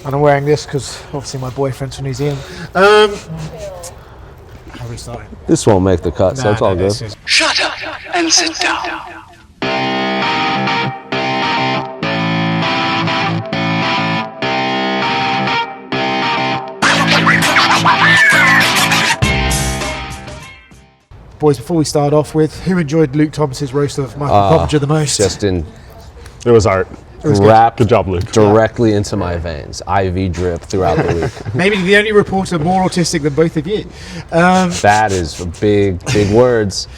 And I'm wearing this because obviously my boyfriend's from New Zealand. How are we starting? This won't make the cut, so it's all good. Shut up and sit down. Boys, before we start off with, who enjoyed Luke Thomas's roast of Michael Coppinger the most? Justin It was art. wrapped Good job, Luke. directly into my veins. IV drip throughout the week. Maybe the only reporter more autistic than both of you. That is big words.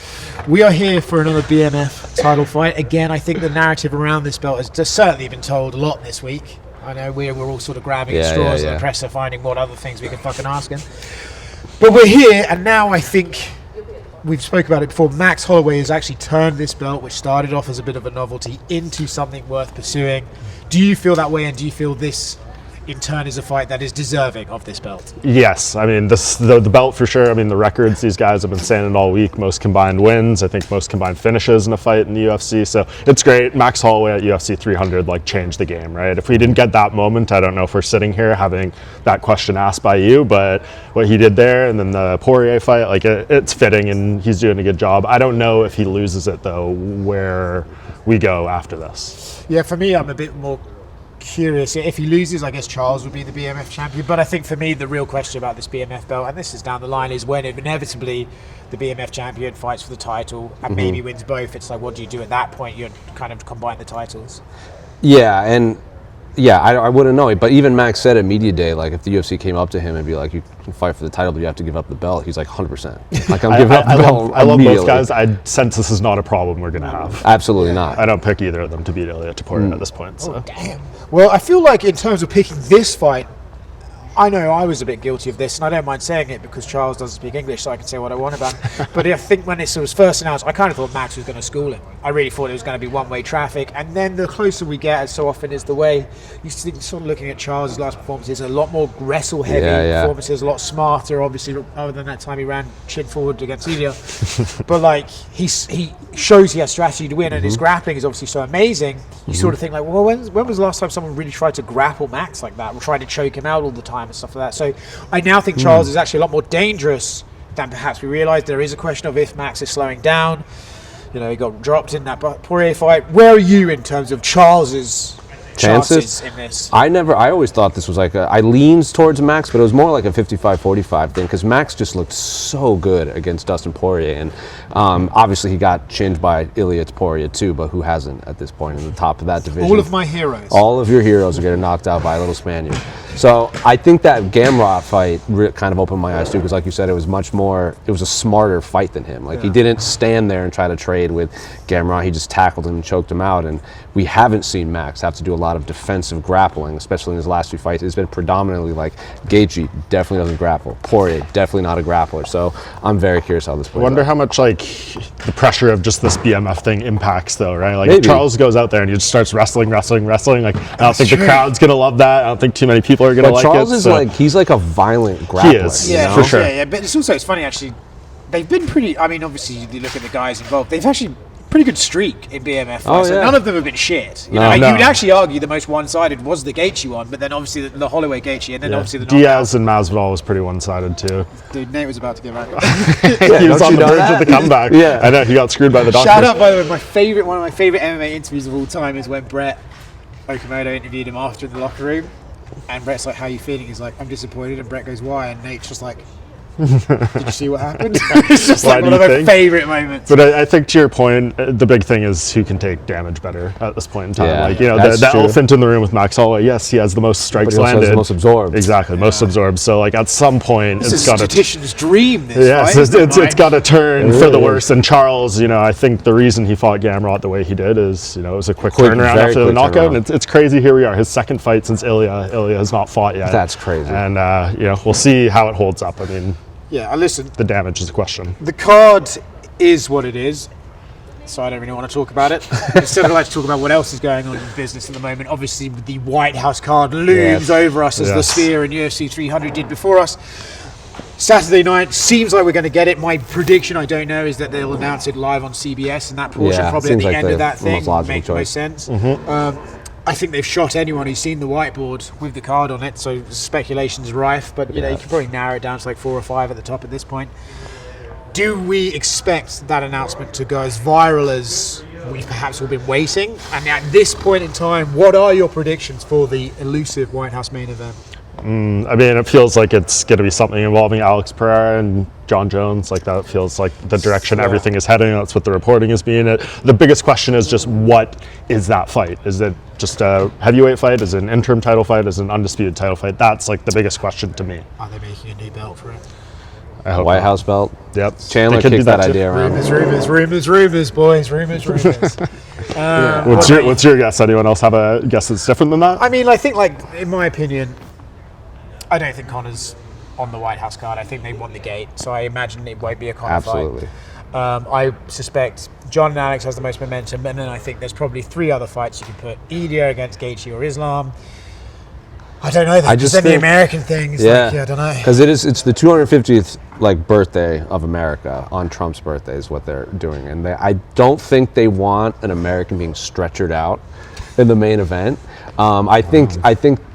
We are here for another BMF title fight. Again, I think the narrative around this belt has just certainly been told a lot this week. I know we're all sort of grabbing at straws and the press are finding what other things we can fucking ask him. But we're here, and now I think we've spoke about it before. Max Holloway has actually turned this belt, which started off as a bit of a novelty, into something worth pursuing. Do you feel that way, and do you feel this in turn is a fight that is deserving of this belt? Yes, I mean the belt for sure. I mean the records these guys have been saying it all week. Most combined wins, I think most combined finishes in a fight in the UFC. So it's great. Max Holloway at UFC 300 changed the game, right? If we didn't get that moment, I don't know if we're sitting here having that question asked by you. But what he did there, and then the Poirier fight, it's fitting, and he's doing a good job. I don't know if he loses it though, where we go after this. Yeah, for me, I'm a bit more curious. If he loses, I guess Charles would be the BMF champion. But I think for me, the real question about this BMF belt, and this is down the line, is when inevitably the BMF champion fights for the title and maybe wins both. It's like, what do you do at that point? You kind of combine the titles. Yeah, and I wouldn't know. But even Max said at media day, if the UFC came up to him and be like, you can fight for the title, but you have to give up the belt. He's like, 100%. I'm giving up the belt. I love both guys. I sense this is not a problem we're going to have. Absolutely not. I don't pick either of them to beat Ilya Topuria at this point. So. Oh, damn. Well, I feel like in terms of picking this fight, I know I was a bit guilty of this, and I don't mind saying it because Charles doesn't speak English, so I can say what I want about him. But I think when this was first announced, I kind of thought Max was going to school him. I really thought it was going to be one-way traffic. And then the closer we get, as so often is the way, you sort of looking at Charles' last performances, a lot more wrestle-heavy performances, a lot smarter, obviously, other than that time he ran chin forward against Ilya. But he shows he has strategy to win, and his grappling is obviously so amazing. You sort of think well, when was the last time someone really tried to grapple Max like that, or tried to choke him out all the time and stuff like that? So I now think Charles is actually a lot more dangerous than perhaps we realised. There is a question of if Max is slowing down. He got dropped in that Poirier fight. Where are you in terms of Charles's chances in this? I always thought this was I leans towards Max, but it was more like a 55-45 thing, because Max just looked so good against Dustin Poirier, and obviously he got chinned by Ilya Topuria too, but who hasn't at this point in the top of that division? All of my heroes. All of your heroes are getting knocked out by a little Spaniard. So I think that Gamrot fight kind of opened my eyes too, because like you said, it was a smarter fight than him. He didn't stand there and try to trade with Gamrot. He just tackled him and choked him out, and we haven't seen Max have to do a lot of defensive grappling, especially in his last few fights. It's been predominantly Gaethje definitely doesn't grapple. Poirier definitely not a grappler. So I'm very curious how this plays out. I wonder how much the pressure of just this BMF thing impacts though, right? Maybe. If Charles goes out there and he just starts wrestling. I don't think the crowd's gonna love that. I don't think too many people are gonna like Charles it. is he's a violent grappler. He is, for sure. Yeah, but it's funny actually. They've been pretty. I mean, obviously, you look at the guys involved. They've actually pretty good streak in BMF fights. None of them have been shit. You would actually argue the most one-sided was the Gaethje one, but then obviously the Holloway Gaethje, and then obviously the Diaz and Masvidal was pretty one-sided too. Dude, Nate was about to get back. He was on the verge of the comeback. Yeah, I know he got screwed by the doctor. Shout out, by the way, one of my favorite MMA interviews of all time is when Brett Okamoto interviewed him after in the locker room, and Brett's like, "How are you feeling?" He's like, "I'm disappointed," and Brett goes, "Why?" And Nate's just like, did you see what happened? It's just one of my favorite moments. But I think to your point, the big thing is who can take damage better at this point in time. The elephant in the room with Max Holloway, yes, he has the most strikes landed. Has the most absorbed. Exactly, most absorbed. So at some point, it's got a statistician's dream. It's got to turn for the worse. And Charles, I think the reason he fought Gamrot the way he did is, it was a quick turnaround after the knockout. And it's crazy. Here we are, his second fight since Ilya. Ilya has not fought yet. That's crazy. And we'll see how it holds up. I mean. Yeah, listen. The damage is a question. The card is what it is, so I don't really want to talk about it. Instead, I'd like to talk about what else is going on in business at the moment. Obviously, the White House card looms over us as the Sphere and UFC 300 did before us. Saturday night, seems like we're going to get it. My prediction, I don't know, is that they'll announce it live on CBS, and that portion probably at the end of that thing make most sense. I think they've shot anyone who's seen the whiteboard with the card on it, so speculation's rife, but you know, you can probably narrow it down to like 4 or 5 at the top at this point. Do we expect that announcement to go as viral as we've perhaps all been waiting? And at this point in time, what are your predictions for the elusive White House main event? I mean, it feels like it's going to be something involving Alex Pereira and John Jones. Like, that feels like the direction everything is heading. That's what the reporting is being. The biggest question is just, what is that fight? Is it just a heavyweight fight? Is it an interim title fight? Is it an undisputed title fight? That's like the biggest question to me. Are they making a new belt for it? I hope White not. House belt. Yep. Chandler They could do kicked that too. idea around. Rumors, boys. Rumors. What's your guess? Anyone else have a guess that's different than that? I mean, I think, like, in my opinion, I don't think Connor's on the White House card. I think they won the gate, so I imagine it won't be a Connor Absolutely. fight. I suspect John and Alex has the most momentum, and then I think there's probably 3 other fights you can put: Edia against Gaethje or Islam. I don't know. I just the think- American thing is like, I don't know. Because it's the 250th like birthday of America on Trump's birthday is what they're doing, and I don't think they want an American being stretchered out in the main event. I think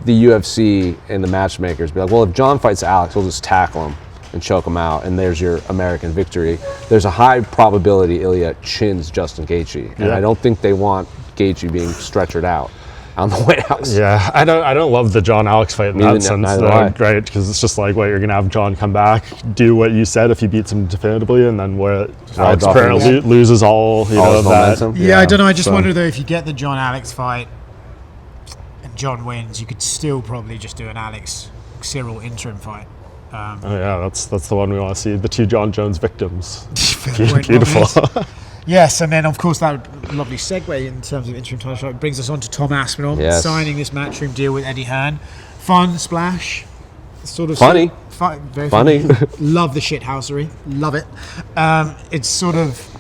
the UFC and the matchmakers be like, well, if John fights Alex, we'll just tackle him and choke him out, and there's your American victory. There's a high probability Ilya chins Justin Gaethje, and I don't think they want Gaethje being stretchered out on the White House. Yeah, I don't love the John Alex fight in that sense, neither do I. right? Because it's just like, what, you're gonna have John come back, do what you said if he beats him definitively, and then where Alex off Pereira his- loses all his that. momentum. Yeah, I don't know. I just so- wonder though, if you get the John Alex fight and John wins, you could still probably just do an Alex Cyril interim fight. Oh yeah, that's the one we want to see. The 2 John Jones victims. Point Beautiful. Yes, and then of course that lovely segue in terms of interim title shot brings us on to Tom Aspinall signing this matchroom deal with Eddie Hearn. Fun splash, sort of Funny. very Funny. Love the shithousery, love it. It's sort of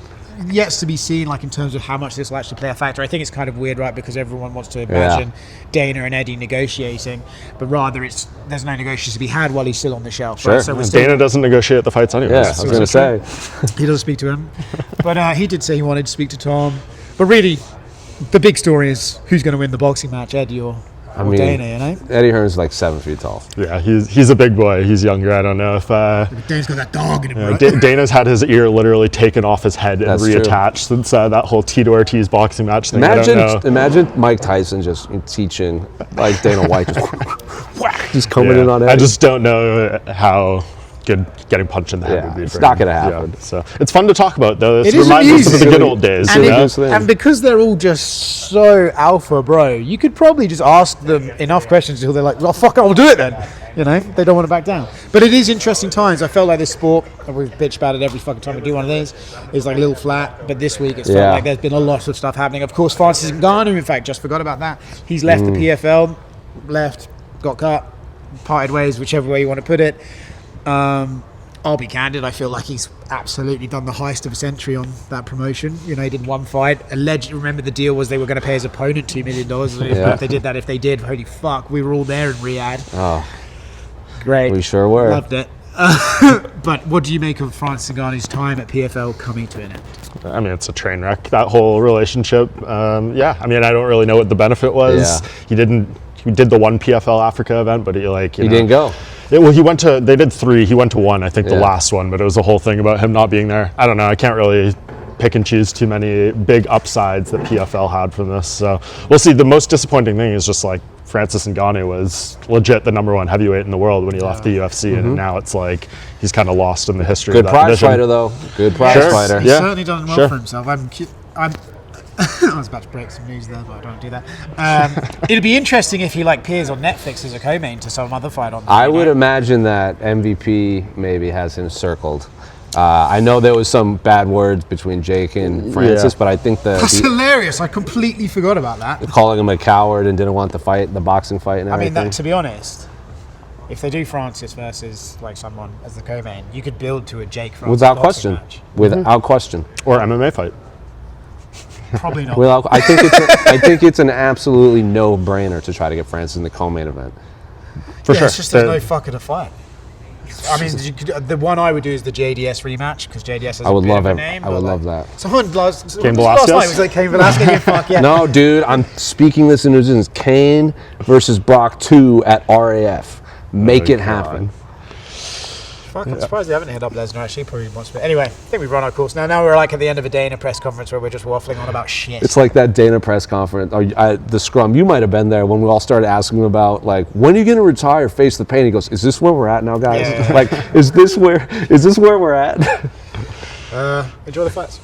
yet to be seen, like in terms of how much this will actually play a factor. I think it's kind of weird, right? Because everyone wants to imagine Dana and Eddie negotiating, but rather there's no negotiations to be had while he's still on the shelf. Sure. Right? So we're still, Dana doesn't negotiate the fights anyway. Yeah, I was going to say. he doesn't speak to him, but he did say he wanted to speak to Tom. But really, the big story is who's going to win the boxing match, Eddie or Dana, you know? Eddie Hearn's like 7 feet tall. Yeah, he's a big boy. He's younger. I don't know if Dana's got that dog in him, right? Dana's had his ear literally taken off his head and That's reattached true. since that whole Tito Ortiz boxing match thing. I don't know. Imagine Mike Tyson just teaching like Dana White, just coming in on Eddie. I just don't know how good getting punched in the head Yeah, would be. it's for not him. gonna happen. Yeah, so it's fun to talk about though. It It is reminds us of amusing. the good old days. And, you know? and because they're all just so alpha, bro, you could probably just ask them enough questions until they're like, well, fuck it, I'll do it then. You know, they don't want to back down. But it is interesting times. I felt like this sport, and we've bitched about it every fucking time we do one of these, is like a little flat. But this week it's felt like there's been a lot of stuff happening. Of course, Francis Ngannou, in fact, just forgot about that. He's left the PFL, got cut, parted ways, whichever way you want to put it. I'll be candid, I feel like he's absolutely done the heist of a century on that promotion. You know, he did one fight. Remember the deal was they were going to pay his opponent $2 million. If they did that, if they did, holy fuck, we were all there in Riyadh. Oh, great. we sure were. Loved it. But what do you make of Francis Ngannou's time at PFL coming to an end? I mean, it's a train wreck, that whole relationship. Yeah, I mean, I don't really know what the benefit was. Yeah. He did the one PFL Africa event, but he didn't go. They did 3. He went to 1, I think the last one, but it was a whole thing about him not being there. I don't know. I can't really pick and choose too many big upsides that PFL had from this. So we'll see. The most disappointing thing is just like Francis Ngannou was legit the #1 heavyweight in the world when he left the UFC, and now it's like he's kind of lost in the history Good of that prize division. fighter, though. Good prize Sure. fighter. He's Yeah, certainly done well sure. for himself. I was about to break some news there, but I don't do that. It'd be interesting if he appears on Netflix as a co-main to some other fight on. I would imagine that MVP maybe has him circled. I know there was some bad words between Jake and Francis, but I think That's hilarious. I completely forgot about that. calling him a coward and didn't want the boxing fight and I mean, everything. to be honest, if they do Francis versus someone as the co-main, you could build to a Jake Francis Without boxing question. match. Without question. Or MMA fight. Probably not. I think it's an absolutely no-brainer to try to get Francis in the co-main event. For sure. It's just there's no fucking a fight. I mean, the one I would do is the JDS rematch because JDS has I would a bit love of a it. name. I would but, love like, that. Someone last Cain night Velasquez? was like Cain Velasquez. Yeah, fuck yeah. No, dude, I'm speaking this into existence. Kane versus Brock 2 at RAF. Make it happen. Fuck, I'm surprised they haven't hit up Lesnar. Actually, probably wants to. Anyway, I think we've run our course now. Now we're like at the end of a day in a press conference where we're just waffling on about shit. It's like that Dana press conference, or the scrum. You might have been there when we all started asking him about, like, when are you going to retire, face the pain? He goes, "Is this where we're at now, guys? Yeah. Like, is this where we're at?" Enjoy the fights.